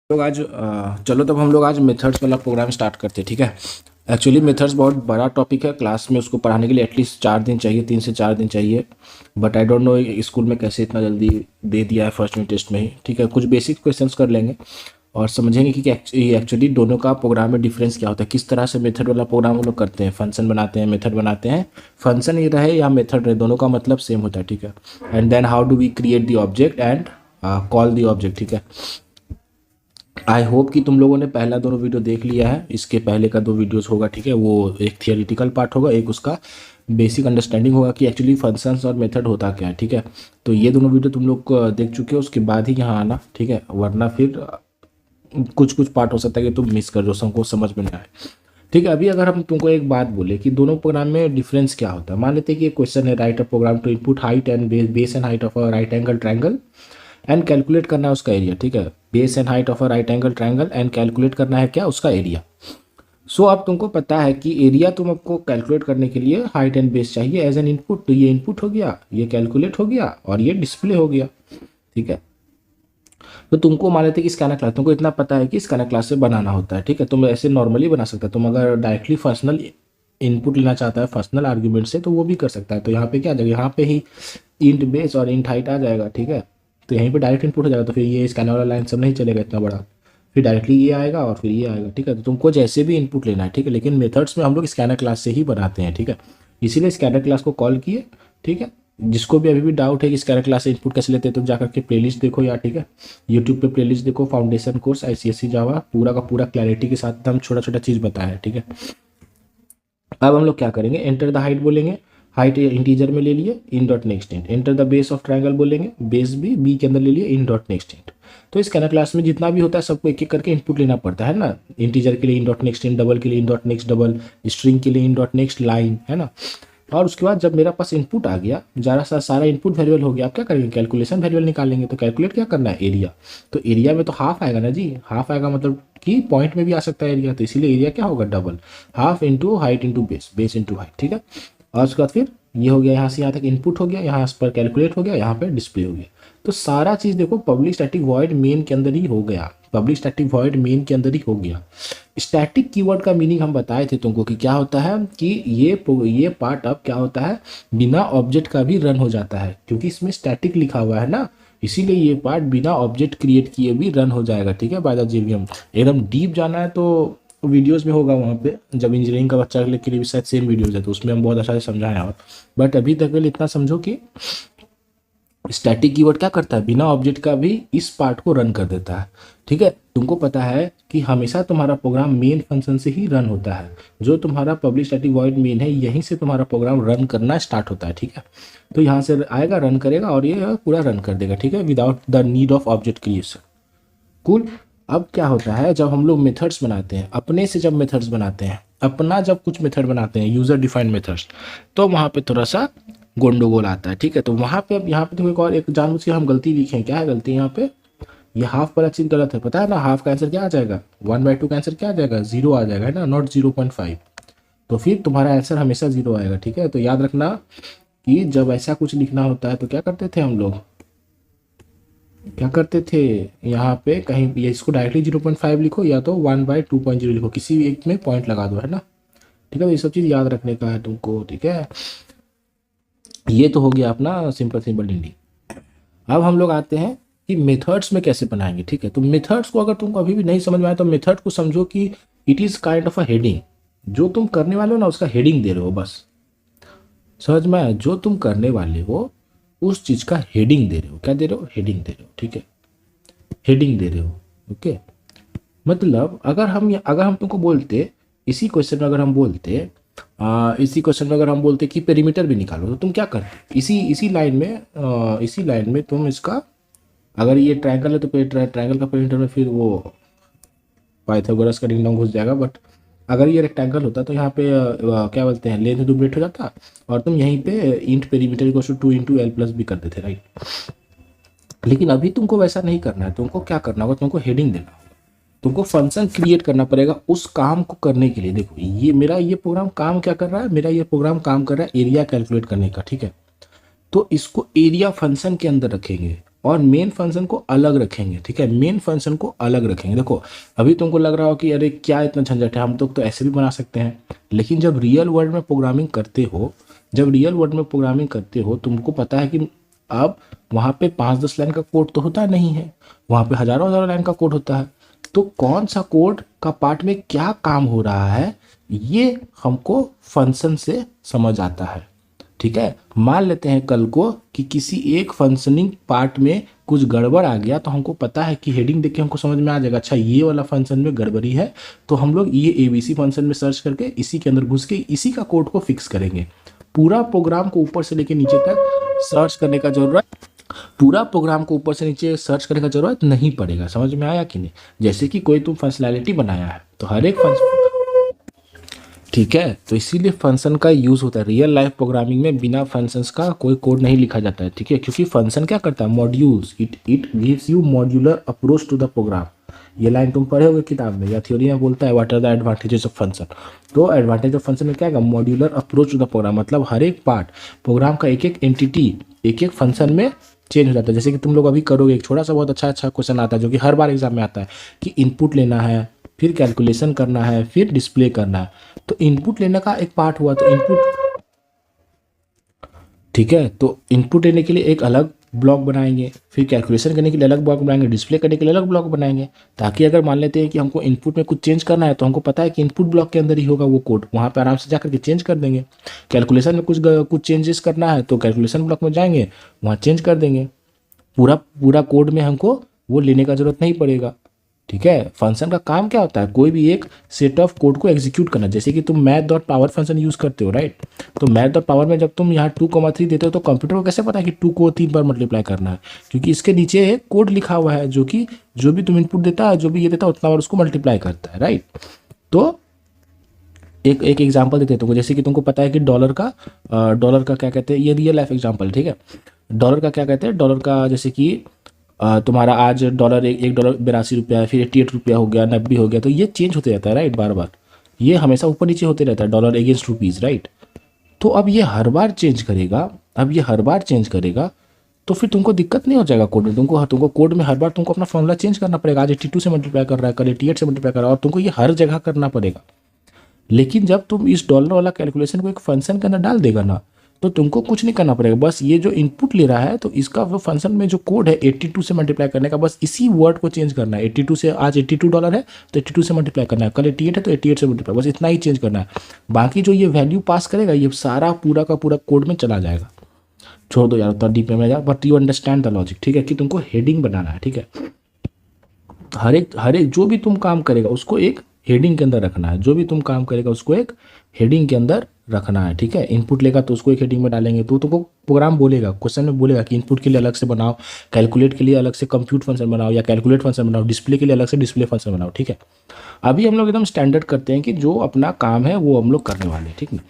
लोग आज चलो तब हम लोग आज मेथड्स वाला प्रोग्राम स्टार्ट करते हैं। ठीक है। एक्चुअली मेथड्स बहुत बड़ा टॉपिक है, क्लास में उसको पढ़ाने के लिए एटलीस्ट 4 दिन चाहिए, 3 से 4 दिन चाहिए। But I don't know school में कैसे इतना जल्दी दे दिया है फर्स्ट यूनिट टेस्ट में ही। ठीक है, कुछ बेसिक क्वेश्चंस कर लेंगे और समझेंगे कि एक्चुअली दोनों का प्रोग्राम में डिफरेंस क्या होता है, किस तरह से मेथड वाला प्रोग्राम हम लोग करते हैं, फंक्शन बनाते हैं, मेथड बनाते हैं। फंक्शन ही रहे या मेथड रहे, दोनों का मतलब सेम होता है। ठीक है। And then how do we create the object and call the object. ठीक है। आई होप कि तुम लोगों ने पहला दोनों वीडियो देख लिया है, इसके पहले का 2 वीडियोस होगा। ठीक है, वो एक थियोरिटिकल पार्ट होगा, एक उसका बेसिक अंडरस्टैंडिंग होगा कि एक्चुअली फंक्शंस और मेथड होता क्या है। ठीक है, तो ये दोनों वीडियो तुम लोग देख चुके हो, उसके बाद ही यहाँ आना। ठीक है, वरना फिर कुछ कुछ पार्ट हो सकता है कि तुम मिस कर दो, सबको समझ में ना आए। ठीक है, अभी अगर हम तुमको एक बात बोले कि दोनों प्रोग्राम में डिफरेंस क्या होता है, मान लेते हैं कि एक क्वेश्चन है, write a program to input height and base and height of a right angle triangle and calculate करना है उसका एरिया। ठीक है, base and height of a right angle triangle and calculate करना है क्या, उसका एरिया। सो अब तुमको पता है कि एरिया तुमको कैलकुलेट करने के लिए हाइट एंड बेस चाहिए एज एन इनपुट। तो ये इनपुट हो गया, ये कैलकुलेट हो गया और ये डिस्प्ले हो गया। ठीक है, तो तुमको मान लेते कि स्कैनर क्लास, तुमको इतना पता है कि स्कैनर क्लास से बनाना होता है। ठीक है, तुम ऐसे नॉर्मली बना सकते हो। तुम अगर डायरेक्टली फंक्शनल इनपुट लेना चाहता है फंक्शनल आर्ग्यूमेंट से, तो वो भी कर सकता है। तो यहाँ पे क्या आ जाएगा, यहाँ पे ही इंट बेस और इंट हाइट आ जाएगा। ठीक है, तो यहीं पे डायरेक्ट इनपुट हो जाएगा। तो फिर ये स्कैनर वाला लाइन सब नहीं चलेगा इतना बड़ा, फिर डायरेक्टली ये आएगा और फिर ये आएगा। ठीक है, तो तुमको जैसे भी इनपुट लेना है। ठीक है, लेकिन मेथड्स में हम लोग स्कैनर क्लास से ही बनाते हैं। ठीक है, इसीलिए स्कैनर क्लास को कॉल किए। ठीक है, जिसको भी अभी भी डाउट है कि स्कैनर क्लास से इनपुट कैसे लेते हैं, तुम जाकर के प्लेलिस्ट देखो यार। ठीक है, यूट्यूब पे प्लेलिस्ट देखो, फाउंडेशन कोर्स ICSE जावा, पूरा का पूरा क्लैरिटी के साथ हम छोटा छोटा चीज़ बताया है। ठीक है, अब हम लोग क्या करेंगे, एंटर द हाइट बोलेंगे, हाइट इंटीजर में ले लिए, in dot next int. Enter the base of triangle बोलेंगे, बेस भी बी के अंदर ले लिए, इन डॉट नेक्स्ट इंट। तो इस स्कैनर क्लास में जितना भी होता है सबको एक एक करके इनपुट लेना पड़ता है ना। इंटीजर के लिए in dot next int, double के लिए in dot next double, string के लिए इन डॉट नेक्स्ट लाइन, है ना। और उसके बाद जब मेरा पास इनपुट आ गया, जरा सा सारा इनपुट वेरिएबल हो गया, आप क्या करेंगे, कैलकुलेशन वेरिएबल निकालेंगे। तो कैलकुलेट क्या करना है, एरिया। तो एरिया में तो हाफ आएगा ना जी, हाफ आएगा मतलब कि पॉइंट में भी आ सकता है एरिया, तो इसीलिए एरिया क्या होगा, double, half into height into base, base into height. ठीक है, और उसके बाद फिर ये हो गया, यहाँ से यहाँ तक इनपुट हो गया, यहाँ पर कैलकुलेट हो गया, यहाँ पर डिस्प्ले हो गया। तो सारा चीज़ देखो पब्लिक स्टैटिक वॉइड मेन के अंदर ही हो गया, पब्लिक स्टैटिक वॉइड मेन के अंदर ही हो गया। स्टैटिक कीवर्ड का मीनिंग हम बताए थे तुमको कि क्या होता है कि ये पार्ट अब क्या होता है, बिना ऑब्जेक्ट का भी रन हो जाता है, क्योंकि इसमें स्टैटिक लिखा हुआ है ना, इसीलिए ये पार्ट बिना ऑब्जेक्ट क्रिएट किए भी रन हो जाएगा। ठीक है, बाय द जेवीएम। एकदम डीप जाना है तो वीडियोस में होगा, वहाँ पे जब इंजीनियरिंग का बच्चा के लिए भी शायद सेम वीडियोज है, तो उसमें हम बहुत अच्छा से समझाएं। और बट अभी तक के लिए इतना समझो कि स्टैटिक कीवर्ड क्या करता है, बिना ऑब्जेक्ट का भी इस पार्ट को रन कर देता है। ठीक है, तुमको पता है कि हमेशा तुम्हारा प्रोग्राम मेन फंक्शन से ही रन होता है, जो तुम्हारा पब्लिक स्टैटिक वॉइड मेन है, यहीं से तुम्हारा प्रोग्राम रन करना स्टार्ट होता है। ठीक है, तो यहाँ से आएगा, रन करेगा और ये पूरा रन कर देगा। ठीक है, without the need of object creation. Cool. अब क्या होता है, जब हम लोग मेथड्स बनाते हैं अपने से, जब मेथड्स बनाते हैं अपना, जब कुछ मेथड बनाते हैं यूजर डिफाइंड मेथड्स, तो वहाँ पे थोड़ा सा गोंडोगोल आता है। ठीक है, तो वहाँ पे अब यहाँ पे देखो एक और एक जानबूझ के हम गलती लिखे हैं। क्या है गलती यहाँ पे, ये हाफ वाला चीज गलत है, पता है ना। हाफ का आंसर क्या आ जाएगा, 1/2 का आंसर क्या आ जाएगा, 0 आ जाएगा, है ना, नॉट 0.5। तो फिर तुम्हारा आंसर हमेशा 0 आएगा। ठीक है, तो याद रखना कि जब ऐसा कुछ लिखना होता है तो क्या करते थे हम लोग, क्या करते थे, यहाँ पे कहीं ये इसको डायरेक्टली 0.5 लिखो या तो 1/2.0 लिखो, किसी एक में पॉइंट लगा दो, है ना। ठीक है, तो ये सब चीज़ याद रखने का है तुमको। ठीक है, ये तो हो गया अपना सिंपल सिंपल हिंदी। अब हम लोग आते हैं कि मेथड्स में कैसे बनाएंगे। ठीक है, तो मेथड्स को अगर तुमको अभी भी नहीं समझ में आया तो मेथड को समझो कि it is kind of a heading, जो तुम करने वाले हो ना उसका हेडिंग दे रहे हो, बस समझ में आया, जो तुम करने वाले हो उस चीज़ का हेडिंग दे रहे हो। क्या दे रहे हो, हेडिंग दे रहे हो। ठीक है, हेडिंग दे रहे हो। ओके, मतलब अगर हम तुमको बोलते, इसी क्वेश्चन में अगर हम बोलते इसी क्वेश्चन में अगर हम बोलते कि पेरीमीटर भी निकालो, तो तुम क्या करते, इसी लाइन में तुम इसका, अगर ये ट्रायंगल है तो ट्रायंगल का पेरीमीटर में फिर वो पाइथागोरस का डिंग घुस जाएगा। बट अगर ये रेक्टेंगल होता तो यहाँ पे क्या बोलते हैं, लेंथ इंटू ब्रेथ हो जाता, और तुम यहीं पे इंट पेरीमीटर को 2 इंटू एल प्लस भी कर देते, राइट। लेकिन अभी तुमको वैसा नहीं करना है, तुमको क्या करना होगा, तुमको हेडिंग देना होगा, तुमको फंक्शन क्रिएट करना पड़ेगा उस काम को करने के लिए। देखो ये प्रोग्राम काम क्या कर रहा है, मेरा ये प्रोग्राम काम कर रहा है एरिया कैलकुलेट करने का। ठीक है, तो इसको एरिया फंक्शन के अंदर रखेंगे और मेन फंक्शन को अलग रखेंगे, ठीक है, मेन फंक्शन को अलग रखेंगे। देखो अभी तुमको लग रहा हो कि अरे क्या इतना झंझट है, हम तो ऐसे भी बना सकते हैं, लेकिन जब रियल वर्ल्ड में प्रोग्रामिंग करते हो, जब रियल वर्ल्ड में प्रोग्रामिंग करते हो तुमको पता है कि अब वहाँ पे 5-10 लाइन का कोड तो होता नहीं है, वहाँ पे हज़ारों हज़ारों लाइन का कोड होता है। तो कौन सा कोड का पार्ट में क्या काम हो रहा है ये हमको फंक्शन से समझ आता है, ठीक है। मान लेते हैं कल को कि किसी एक फंक्शनिंग पार्ट में कुछ गड़बड़ आ गया, तो हमको पता है कि हेडिंग देख के हमको समझ में आ जाएगा अच्छा ये वाला फंक्शन में गड़बड़ी है, तो हम लोग ये एबीसी फंक्शन में सर्च करके इसी के अंदर घुस के इसी का कोड को फिक्स करेंगे। पूरा प्रोग्राम को ऊपर से लेके नीचे तक सर्च करने का जरूरत पूरा प्रोग्राम को ऊपर से नीचे सर्च करने का जरूरत नहीं पड़ेगा। समझ में आया कि नहीं? जैसे कि कोई तुम फंक्शनैलिटी बनाया है तो हर एक फंक्शन, ठीक है, तो इसीलिए फंक्शन का यूज़ होता है। रियल लाइफ प्रोग्रामिंग में बिना फंक्शंस का कोई कोड नहीं लिखा जाता है, ठीक है, क्योंकि फंक्शन क्या करता है, modules, it gives you modular approach to the program. ये लाइन तुम पढ़े होगे किताब में या थ्योरी में, बोलता है what are the advantages of function. तो एडवांटेज ऑफ फंक्शन में क्या है, modular approach to the program, मतलब हर एक पार्ट प्रोग्राम का एक एक एंटिटी एक एक फंक्शन में चेंज हो जाता है। जैसे कि तुम लोग अभी करोगे, एक छोटा सा बहुत अच्छा क्वेश्चन आता है जो कि हर बार एग्जाम में आता है कि इनपुट लेना है, फिर कैलकुलेशन करना है, फिर डिस्प्ले करना है। तो इनपुट लेने का एक पार्ट हुआ, तो इनपुट, ठीक है, तो इनपुट लेने के लिए एक अलग ब्लॉक बनाएंगे, फिर कैलकुलेशन करने के लिए अलग ब्लॉक बनाएंगे, डिस्प्ले करने के लिए अलग ब्लॉक बनाएंगे, ताकि अगर मान लेते हैं कि हमको इनपुट में कुछ चेंज करना है तो हमको पता है कि इनपुट ब्लॉक के अंदर ही होगा वो कोड, वहाँ पे आराम से जाकर के चेंज कर देंगे। कैलकुलेशन में कुछ चेंजेस करना है तो कैलकुलेशन ब्लॉक में जाएंगे, वहाँ चेंज कर देंगे। पूरा पूरा कोड में हमको वो लेने का जरूरत नहीं पड़ेगा, ठीक है। फंक्शन का काम क्या होता है, कोई भी एक सेट ऑफ कोड को एग्जीक्यूट करना। जैसे कि तुम math dot power function use करते हो, राइट, तो मैथ डॉट पावर में जब तुम यहाँ 2,3 देते हो तो कंप्यूटर को कैसे पता है कि 2 को 3 बार मल्टीप्लाई करना है, क्योंकि इसके नीचे एक कोड लिखा हुआ है जो कि जो भी तुम इनपुट देता है, जो भी ये देता है उतना बार उसको मल्टीप्लाई करता है, राइट। तो एक एक एग्जांपल देते हैं तुमको, जैसे कि तुमको पता है कि डॉलर का क्या कहते हैं, ये रियल लाइफ एग्जांपल, ठीक है। डॉलर का क्या कहते हैं, डॉलर का जैसे कि तुम्हारा आज डॉलर एक डॉलर 82 रुपया है, फिर 88 रुपया हो गया, 90 हो गया, तो ये चेंज होते रहता है, राइट, बार बार ये हमेशा ऊपर नीचे होते रहता है, डॉलर अगेंस्ट रुपीज़, राइट। तो अब ये हर बार चेंज करेगा, तो फिर तुमको दिक्कत नहीं हो जाएगा कोड में। तुमको कोड में हर बार तुमको अपना फॉर्मूला चेंज करना पड़ेगा, आज 82 से मल्टीप्लाई कर रहा है, कल 88 से मल्टीप्लाई कर रहा है, और तुमको ये हर जगह करना पड़ेगा। लेकिन जब तुम इस डॉलर वाला कैलकुलेशन को एक फंक्शन के अंदर डाल देगा ना, तो तुमको कुछ नहीं करना पड़ेगा, बस ये जो इनपुट ले रहा है तो इसका वो फंक्शन में जो कोड है 82 से मल्टीप्लाई करने का, बस इसी वर्ड को चेंज करना है। 82 से, आज 82 डॉलर है तो 82 से मल्टीप्लाई करना है, कल 88 है तो 88 से मल्टीप्लाई, बस इतना ही चेंज करना है। बाकी जो ये वैल्यू पास करेगा ये सारा पूरा का पूरा कोड में चला जाएगा। छोड़ दो यार, उतना डीप में जाए, but you understand the logic, ठीक है, कि तुमको हेडिंग बनाना है, ठीक है। हर एक जो भी तुम काम करेगा उसको एक हेडिंग के अंदर रखना है, जो भी तुम काम करेगा उसको एक हेडिंग के अंदर रखना है, ठीक है। इनपुट लेगा तो उसको एक हेडिंग में डालेंगे, तो तुमको प्रोग्राम बोलेगा, क्वेश्चन में बोलेगा कि इनपुट के लिए अलग से बनाओ, कैलकुलेट के लिए अलग से कंप्यूट फंक्शन बनाओ, या कैलकुलेट फंक्शन बनाओ, डिस्प्ले के लिए अलग से डिस्प्ले फंक्शन बनाओ, ठीक है। अभी हम लोग एकदम स्टैंडर्ड करते हैं कि जो अपना काम है वो हम लोग करने वाले हैं, ठीक ना।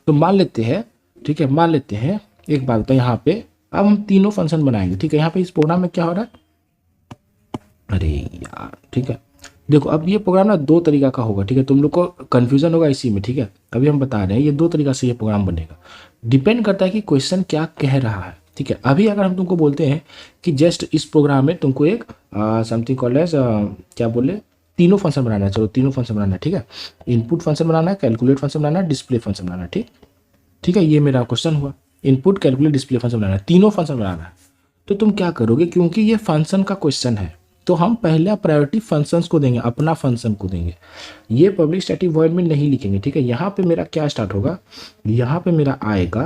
तो मान लेते हैं, ठीक है, मान लेते हैं एक बात होता है, यहाँ पे अब हम तीनों फंक्शन बनाएंगे, ठीक है। यहाँ पे इस प्रोग्राम में क्या हो रहा है, अरे यार, ठीक है, देखो अब ये प्रोग्राम ना दो तरीका का होगा, ठीक है, तुम लोग को कन्फ्यूजन होगा इसी में, ठीक है। अभी हम बता रहे हैं ये दो तरीका से ये प्रोग्राम बनेगा, डिपेंड करता है कि क्वेश्चन क्या कह रहा है, ठीक है। अभी अगर हम तुमको बोलते हैं कि जस्ट इस प्रोग्राम में तुमको एक समथिंग कॉल्ड एज क्या बोले, तीनों फंक्शन बनाना है, चलो तीनों फंक्शन बनाना है, ठीक है। इनपुट फंक्शन बनाना है, कैलकुलेट फंक्शन बनाना है, डिस्प्ले फंक्शन बनाना है, ठीक है। ये मेरा क्वेश्चन हुआ, इनपुट कैलकुलेट डिस्प्ले फंक्शन बनाना है, तीनों फंक्शन बनाना है। तो तुम क्या करोगे, क्योंकि ये फंक्शन का क्वेश्चन है तो हम पहले प्रायोरिटी फंक्शंस को देंगे, अपना फंक्शन को देंगे, ये पब्लिक स्टैटिक वॉइड में नहीं लिखेंगे, ठीक है। यहाँ पे मेरा क्या स्टार्ट होगा, यहाँ पे मेरा आएगा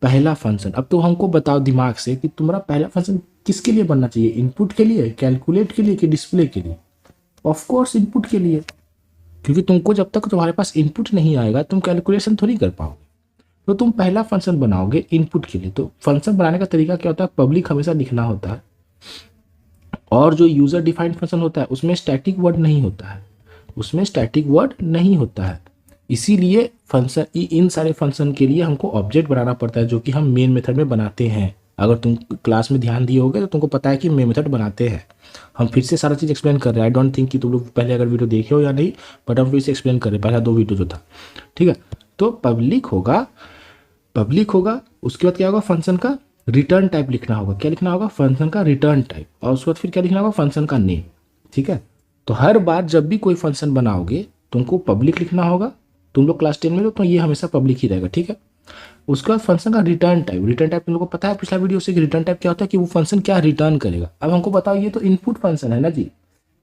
पहला फंक्शन। अब तो हमको बताओ दिमाग से कि तुम्हारा पहला फंक्शन किसके लिए बनना चाहिए, इनपुट के लिए, कैलकुलेट के लिए, कि डिस्प्ले के लिए? ऑफ कोर्स इनपुट के लिए, क्योंकि तुमको जब तक तुम्हारे पास इनपुट नहीं आएगा तुम कैलकुलेशन थोड़ी कर पाओगे। तो तुम पहला फंक्शन बनाओगे इनपुट के लिए। तो फंक्शन बनाने का तरीका क्या होता है, पब्लिक हमेशा लिखना होता है, और जो यूजर डिफाइंड फंक्शन होता है उसमें स्टैटिक वर्ड नहीं होता है, उसमें स्टैटिक वर्ड नहीं होता है। इसीलिए फंक्शन, इन सारे फंक्शन के लिए हमको ऑब्जेक्ट बनाना पड़ता है, जो कि हम मेन मेथड में बनाते हैं। अगर तुम क्लास में ध्यान दिए होगे तो तुमको पता है कि मेन मेथड बनाते हैं। हम फिर से सारा चीज़ एक्सप्लेन कर रहे हैं, आई डोंट थिंक कि तुम लोग पहले अगर वीडियो देखे हो या नहीं, बट हम फिर से एक्सप्लेन कर रहे हैं, पहला 2 वीडियो जो था, ठीक है। तो पब्लिक होगा, उसके बाद क्या होगा फंक्शन का रिटर्न टाइप लिखना होगा। क्या लिखना होगा? फंक्शन का रिटर्न टाइप, और उसके बाद फिर क्या लिखना होगा? फंक्शन का नेम। ठीक है, तो हर बार जब भी कोई फंक्शन बनाओगे तुमको पब्लिक लिखना होगा। तुम लोग क्लास 10 में हो तो ये हमेशा पब्लिक ही रहेगा। ठीक है, उसके बाद फंक्शन का रिटर्न टाइप। रिटर्न टाइप तुम लोग को पता है पिछला वीडियो से कि रिटर्न टाइप क्या होता है, कि वो फंक्शन क्या रिटर्न करेगा। अब हमको बताओ, ये तो इनपुट फंक्शन है ना जी,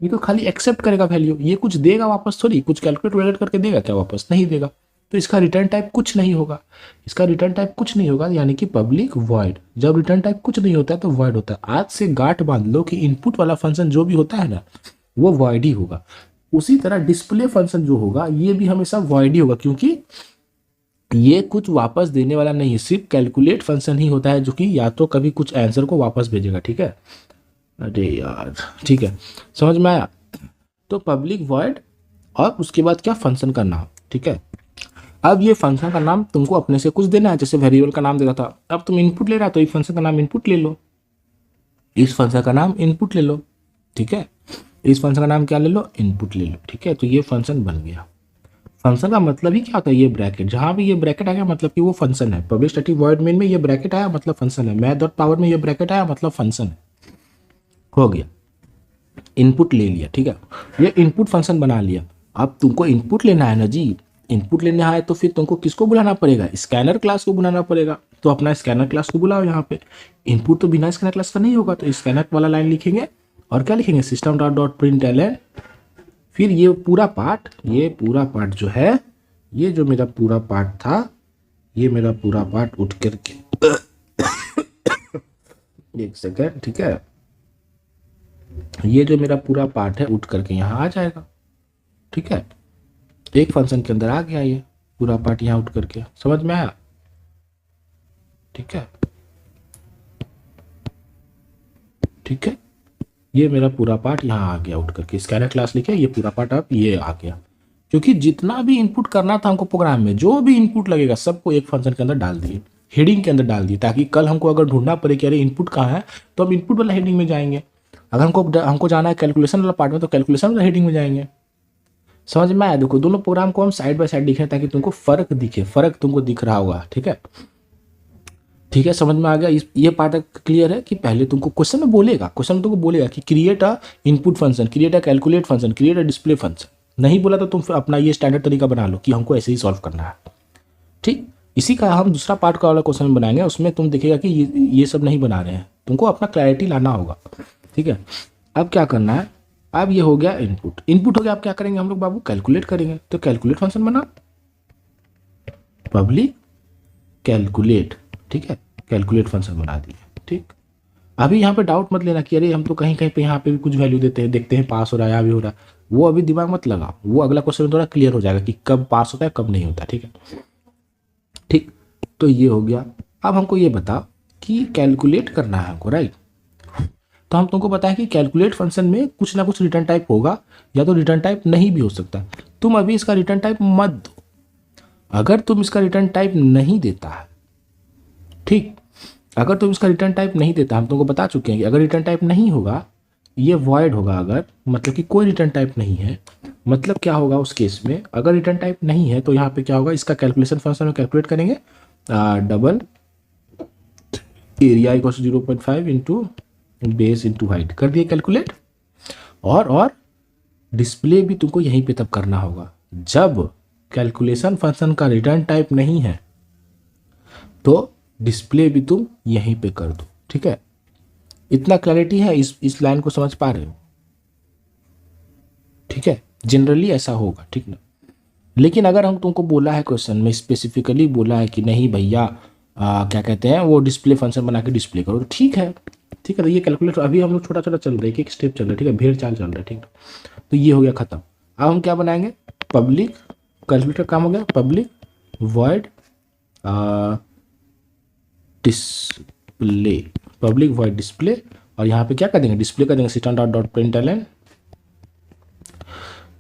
ये तो खाली एक्सेप्ट करेगा वैल्यू, ये कुछ देगा वापस थोड़ी, कुछ कैलकुलेट वैलिडेट करके देगा क्या? वापस नहीं देगा। तो इसका रिटर्न टाइप कुछ नहीं होगा, इसका रिटर्न टाइप कुछ नहीं होगा, यानी कि पब्लिक वॉइड। जब रिटर्न टाइप कुछ नहीं होता है तो वॉइड होता है। आज से गांठ बांध लो कि इनपुट वाला फंक्शन जो भी होता है ना वो वॉइड ही होगा। उसी तरह डिस्प्ले फंक्शन जो होगा ये भी हमेशा वॉइड ही होगा, क्योंकि ये कुछ वापस देने वाला नहीं है। सिर्फ कैलकुलेट फंक्शन ही होता है जो कि या तो कभी कुछ आंसर को वापस भेजेगा। ठीक है, अरे यार, ठीक है, समझ में आया? तो पब्लिक वॉइड और उसके बाद क्या? फंक्शन का नाम। ठीक है, अब ये फंक्शन का नाम तुमको अपने से कुछ देना है, जैसे वेरिएबल का नाम देना था। अब तुम इनपुट ले रहा तो एक फंक्शन का नाम इनपुट ले लो, इस फंक्शन का नाम इनपुट ले लो। ठीक है, इस फंक्शन का नाम क्या ले लो? इनपुट ले लो। ठीक है, तो ये फंक्शन बन गया। फंक्शन का मतलब ही क्या होता है? ये ब्रैकेट, जहां भी ये ब्रैकेट आ गया मतलब कि वो फंक्शन है। पब्लिक स्टैटिक वॉइड मेन में ये ब्रैकेट आया मतलब फंक्शन है। मैथ डॉट पावर में ये ब्रैकेट आया मतलब फंक्शन है। हो गया, इनपुट ले लिया। ठीक है, ये इनपुट फंक्शन बना लिया। अब तुमको इनपुट लेना है ना जी, इनपुट लेना है तो फिर तुमको किसको बुलाना पड़ेगा? स्कैनर क्लास को बुलाना पड़ेगा। तो अपना स्कैनर क्लास को बुलाओ यहाँ पे। इनपुट तो बिना स्कैनर क्लास का नहीं होगा, तो स्कैनर वाला लाइन लिखेंगे और क्या लिखेंगे? System dot dot print L. फिर ये पूरा पार्ट जो है, ये जो मेरा पूरा पार्ट था, ये मेरा पूरा पार्ट उठ करके एक सेकेंड, ठीक है, ये जो मेरा पूरा पार्ट है उठ करके यहाँ आ जाएगा। ठीक है, एक फंक्शन के अंदर आ गया ये पूरा पार्ट यहाँ उठ करके। समझ में आया? ठीक है, ठीक है, ये मेरा पूरा पार्ट यहाँ आ गया उठ करके। स्कैनर क्लास लिखे, ये पूरा पार्ट अब ये आ गया। क्योंकि जितना भी इनपुट करना था हमको प्रोग्राम में, जो भी इनपुट लगेगा सबको एक फंक्शन के अंदर डाल दिए, हेडिंग के अंदर डाल दिए, ताकि कल हमको अगर ढूंढना पड़े कि अरे इनपुट कहाँ है तो हम इनपुट वाला हेडिंग में जाएंगे। अगर हमको जाना है कैलकुलेशन वाला पार्ट में तो कैलकुलेशन वाला हेडिंग में जाएंगे। समझ में आया? देखो, दोनों प्रोग्राम को हम साइड बाय साइड लिख रहे हैं ताकि तुमको फर्क दिखे, फर्क तुमको दिख रहा होगा। ठीक है, ठीक है, समझ में आ गया? ये पार्ट क्लियर है कि पहले तुमको क्वेश्चन में बोलेगा, क्वेश्चन में तुमको बोलेगा कि create a input function, create a calculate function, create a display function. नहीं बोला तो तुम फिर अपना ये स्टैंडर्ड तरीका बना लो कि हमको ऐसे ही सॉल्व करना है। ठीक, इसी का हम दूसरा पार्ट का वाला क्वेश्चन बनाएंगे, उसमें तुम देखेगा कि ये सब नहीं बना रहे हैं, तुमको अपना क्लैरिटी लाना होगा। ठीक है, अब क्या करना है? अब ये हो गया इनपुट, इनपुट हो गया। अब क्या करेंगे हम लोग बाबू? कैलकुलेट करेंगे। तो कैलकुलेट फंक्शन बना, पब्लिक कैलकुलेट। ठीक है, कैलकुलेट फंक्शन बना दिए। ठीक, अभी यहाँ पे डाउट मत लेना कि अरे हम तो कहीं कहीं पे यहाँ पे भी कुछ वैल्यू देते हैं, देखते हैं पास हो रहा है या भी हो रहा है। वो अभी दिमाग मत लगाओ, वो अगला क्वेश्चन में थोड़ा क्लियर हो जाएगा कि कब पास होता है कब नहीं होता। ठीक है, ठीक, तो ये हो गया। अब हमको ये बता कि कैलकुलेट करना है हमको, राइट? तो हम तुमको बताया कि कैलकुलेट फंक्शन में कुछ ना कुछ रिटर्न टाइप होगा, या तो रिटर्न टाइप नहीं भी हो सकता। तुम अभी इसका रिटर्न टाइप मत दो। अगर तुम इसका रिटर्न टाइप नहीं देता है, ठीक, अगर तुम इसका रिटर्न टाइप नहीं देता, हम तुमको बता चुके हैं कि अगर रिटर्न टाइप नहीं होगा ये वॉइड होगा। अगर मतलब कि कोई रिटर्न टाइप नहीं है, मतलब क्या होगा उस केस में? अगर रिटर्न टाइप नहीं है तो यहाँ पे क्या होगा? इसका कैलकुलेशन फंक्शन में कैलकुलेट करेंगे, double area equal 0.5 into base into height कर दिए कैलकुलेट। और डिस्प्ले भी तुमको यहीं पे तब करना होगा जब कैलकुलेशन फंक्शन का रिटर्न टाइप नहीं है, तो डिस्प्ले भी तुम यहीं पे कर दो। ठीक है, इतना क्लैरिटी है? इस लाइन को समझ पा रहे हो? ठीक है, जनरली ऐसा होगा, ठीक ना? लेकिन अगर हम तुमको बोला है क्वेश्चन में स्पेसिफिकली बोला है कि नहीं भैया क्या कहते हैं वो डिस्प्ले फंक्शन बना के डिस्प्ले करो, तो ठीक है, ठीक है। तो ये कैलकुलेटर अभी हम लोग छोटा छोटा चल रहा है, एक स्टेप चल रहा है, ठीक है, भेड़ चाल चल रहा है, ठीक है। तो ये हो गया खत्म। अब हम क्या बनाएंगे? पब्लिक कैलकुलेटर काम हो गया, public void display, public void display, और यहाँ पे क्या कर देंगे? डिस्प्ले कर देंगे system dot dot print L an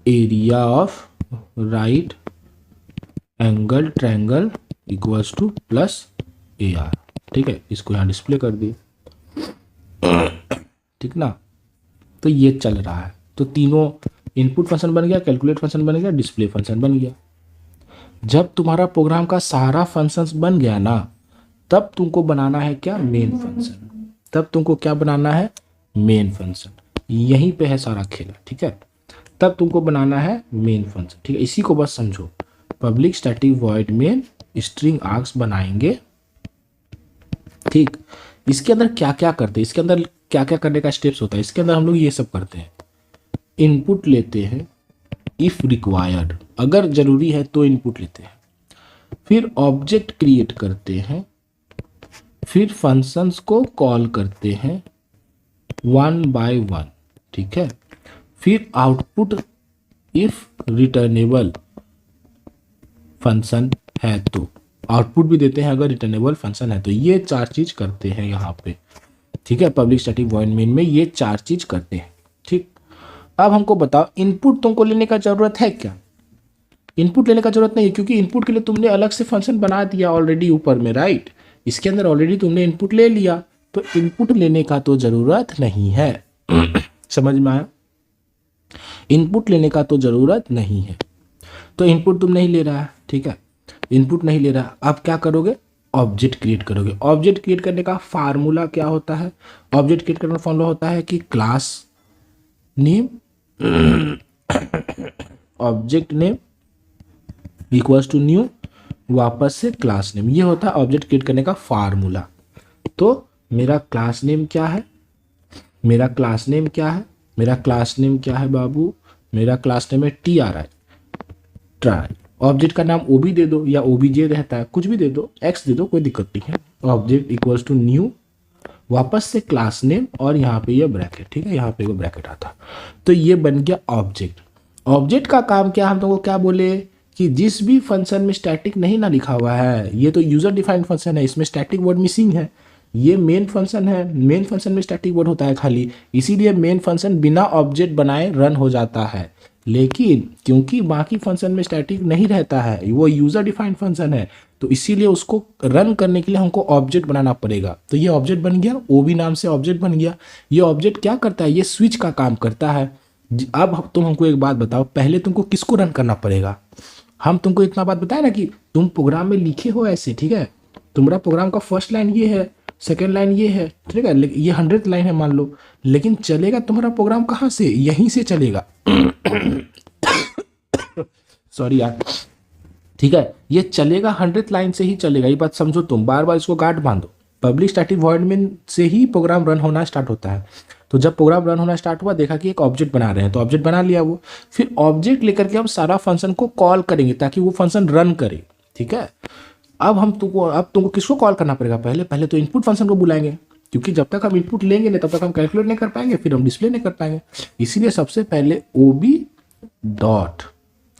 area of right angle triangle equals two plus A R. ठीक है, इसको यहाँ डिस्प्ले कर दिए, ठीक ना? तो ये चल रहा है। तो तीनों इनपुट फंक्शन बन गया, कैलकुलेट फंक्शन बन गया, डिस्प्ले फंक्शन बन गया। जब तुम्हारा प्रोग्राम का सारा फंक्शंस बन गया ना, तब तुमको बनाना है क्या, मेन फंक्शन। तब तुमको क्या बनाना है, मेन फंक्शन। यहीं पे है सारा खेल, ठीक है। तब तुमको बनाना है मेन फंक्शन, ठीक है। इसी को बस समझो, public static void main string args बनाएंगे, ठीक। इसके अंदर क्या क्या करते हैं, इसके अंदर क्या क्या करने का स्टेप्स होता है, इसके अंदर हम लोग ये सब करते हैं। इनपुट लेते हैं, इफ रिक्वायर्ड, अगर जरूरी है तो इनपुट लेते हैं। फिर ऑब्जेक्ट क्रिएट करते हैं, फिर फंक्शंस को कॉल करते हैं 1 बाय 1, ठीक है। फिर आउटपुट इफ रिटर्नेबल फंक्शन है तो आउटपुट भी देते हैं, अगर रिटर्नेबल फंक्शन है तो। ये 4 चीज करते हैं यहाँ पे, ठीक है। पब्लिक स्टैटिक वॉइड मेन में ये 4 चीज करते हैं, ठीक। अब हमको बताओ, इनपुट तुमको लेने का जरूरत है क्या? इनपुट लेने का जरूरत नहीं है, क्योंकि इनपुट के लिए तुमने अलग से फंक्शन बना दिया ऑलरेडी ऊपर में, राइट। इसके अंदर ऑलरेडी तुमने इनपुट ले लिया, तो इनपुट लेने का तो जरूरत नहीं है। समझ में आया? इनपुट लेने का तो जरूरत नहीं है, तो इनपुट तुम नहीं ले रहा है, ठीक है। इनपुट नहीं ले रहा, अब क्या करोगे, ऑब्जेक्ट क्रिएट करोगे। ऑब्जेक्ट क्रिएट करने का फार्मूला क्या होता है? ऑब्जेक्ट क्रिएट करने का फार्मूला होता है कि class name object name equals to new, वापस से क्लास नेम। ये होता है ऑब्जेक्ट क्रिएट करने का फार्मूला। तो मेरा क्लास नेम क्या है, मेरा क्लास नेम क्या है, मेरा क्लास नेम क्या है बाबू, मेरा क्लास नेम है TRI, ट्राई। ऑब्जेक्ट का नाम ओबी दे दो, या ओबीजे रहता है, कुछ भी दे दो, एक्स दे दो, कोई दिक्कत नहीं है। ऑब्जेक्ट इक्वल्स टू न्यू, वापस से क्लास नेम, और यहाँ पे ये ब्रैकेट, ठीक है, यहाँ पे वो ब्रैकेट आता। तो ये बन गया ऑब्जेक्ट। ऑब्जेक्ट का काम क्या, हम तुमको क्या बोले कि जिस भी फंक्शन में स्टैटिक नहीं ना लिखा हुआ है, ये तो यूजर डिफाइंड फंक्शन है, इसमें स्टैटिक वर्ड मिसिंग है। ये मेन फंक्शन है, मेन फंक्शन में स्टैटिक वर्ड होता है खाली, इसीलिए मेन फंक्शन बिना ऑब्जेक्ट बनाए रन हो जाता है। लेकिन क्योंकि बाकी फंक्शन में स्टैटिक नहीं रहता है, वो यूजर डिफाइंड फंक्शन है, तो इसीलिए उसको रन करने के लिए हमको ऑब्जेक्ट बनाना पड़ेगा। तो ये ऑब्जेक्ट बन गया, ओबी नाम से ऑब्जेक्ट बन गया। ये ऑब्जेक्ट क्या करता है, ये स्विच का काम करता है। अब तुम हमको एक बात बताओ, पहले तुमको किसको रन करना पड़ेगा? हम तुमको इतना बात बताया ना कि तुम प्रोग्राम में लिखे हो ऐसे, ठीक है। तुम्हारा प्रोग्राम का फर्स्ट लाइन ये है, सेकेंड लाइन ये है, ठीक है, ये 100th लाइन है मान लो, लेकिन चलेगा तुम्हारा प्रोग्राम कहाँ से, यहीं से चलेगा। सॉरी यार, ठीक है, ये चलेगा 100th लाइन से ही चलेगा। ये बात समझो, तुम बार बार इसको गांठ बांधो। पब्लिक स्टैटिक वॉइड मेन से ही प्रोग्राम रन होना स्टार्ट होता है। तो जब प्रोग्राम रन होना स्टार्ट हुआ, देखा कि एक ऑब्जेक्ट बना रहे हैं, तो ऑब्जेक्ट बना लिया वो। फिर ऑब्जेक्ट लेकर के हम सारा फंक्शन को कॉल करेंगे ताकि वो फंक्शन रन करे, ठीक है। अब तुमको किसको कॉल करना पड़ेगा, पहले तो इनपुट फंक्शन को बुलाएंगे, क्योंकि जब तक हम इनपुट लेंगे नहीं तब तक हम कैलकुलेट नहीं कर पाएंगे, फिर हम डिस्प्ले नहीं कर पाएंगे। इसीलिए सबसे पहले ओबी डॉट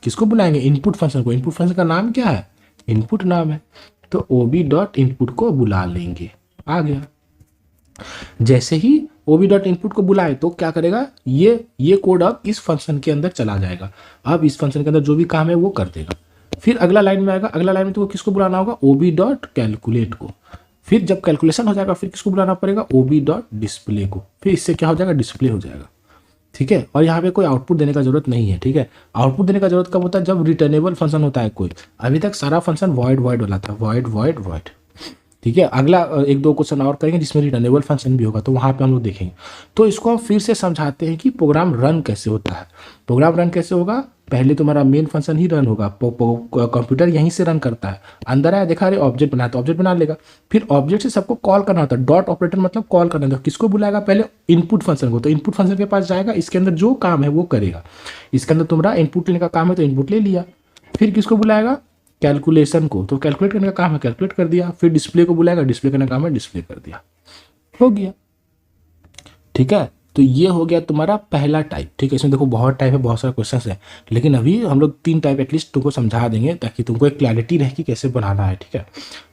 किसको बुलाएंगे, इनपुट फंक्शन को। इनपुट फंक्शन का नाम क्या है, इनपुट नाम है, तो ओबी डॉट इनपुट को बुला लेंगे। आ गया। जैसे ही ओबी डॉट इनपुट को बुलाए तो क्या करेगा, ये कोड अब इस फंक्शन के अंदर चला जाएगा। अब इस फंक्शन के अंदर जो भी काम है वो कर देगा। फिर अगला लाइन में आएगा, अगला लाइन में तो किसको बुलाना होगा, ओबी डॉट कैलकुलेट को। फिर जब कैलकुलेशन हो जाएगा, फिर किसको बुलाना पड़ेगा, ओबी डॉट डिस्प्ले को। फिर इससे क्या हो जाएगा, डिस्प्ले हो जाएगा, ठीक है। और यहाँ पे कोई आउटपुट देने का जरूरत नहीं है, ठीक है। आउटपुट देने का जरूरत कब होता है, जब रिटर्नेबल फंक्शन होता है कोई। अभी तक सारा फंक्शन वॉइड वाला था, वॉइड, ठीक है। अगला 1-2 क्वेश्चन और करेंगे जिसमें रिटर्नेबल फंक्शन भी होगा, तो वहाँ पे हम लोग देखेंगे। तो इसको हम फिर से समझाते हैं कि प्रोग्राम रन कैसे होता है। प्रोग्राम रन कैसे होगा, पहले तुम्हारा मेन फंक्शन ही रन होगा, कंप्यूटर यहीं से रन करता है। अंदर आया, देखा, अरे ऑब्जेक्ट बनाया तो ऑब्जेक्ट बना लेगा। फिर ऑब्जेक्ट से सबको कॉल करना होता है, डॉट ऑपरेटर मतलब कॉल करना होता है। किसको बुलाएगा, पहले इनपुट फंक्शन को, तो इनपुट फंक्शन के पास जाएगा, इसके अंदर जो काम है वो करेगा। इसके अंदर तुम्हारा इनपुट लेने का काम है तो इनपुट ले लिया। फिर किसको बुलाएगा, कैलकुलेशन को, तो कैलकुलेट करने का काम है, कैलकुलेट कर दिया। फिर डिस्प्ले को बुलाएगा, डिस्प्ले करने का काम है, डिस्प्ले कर दिया, हो गया, ठीक है। तो ये हो गया तुम्हारा पहला टाइप, ठीक है। इसमें देखो बहुत टाइप है, बहुत सारे क्वेश्चन है, लेकिन अभी हम लोग 3 टाइप एटलीस्ट तुमको समझा देंगे ताकि तुमको एक क्लैरिटी रहे कि कैसे बनाना है, ठीक है।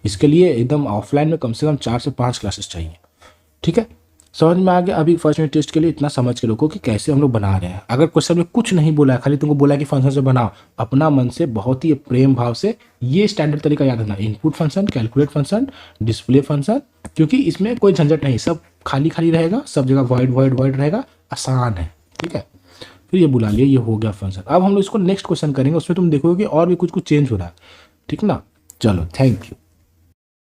इसके लिए एकदम ऑफलाइन में कम से कम 4 से 5 क्लासेस चाहिए, ठीक है। समझ में आ गया। अभी फर्स्ट यूनिट टेस्ट के लिए इतना समझ के रखो कि कैसे हम लोग बना रहे हैं। अगर क्वेश्चन में कुछ नहीं बोला है, खाली तुमको बोला है कि फंक्शन से बनाओ, अपना मन से बहुत ही प्रेम भाव से ये स्टैंडर्ड तरीका याद रखना, input function, calculate function, display function, क्योंकि इसमें कोई झंझट नहीं, सब खाली रहेगा, सब जगह वॉइड रहेगा, आसान है, ठीक है। फिर ये बुला लिया, ये हो गया फंक्शन। अब हम लोग इसको नेक्स्ट क्वेश्चन करेंगे, उसमें तुम देखोगे और भी कुछ चेंज हो रहा है, ठीक ना। चलो, थैंक यू।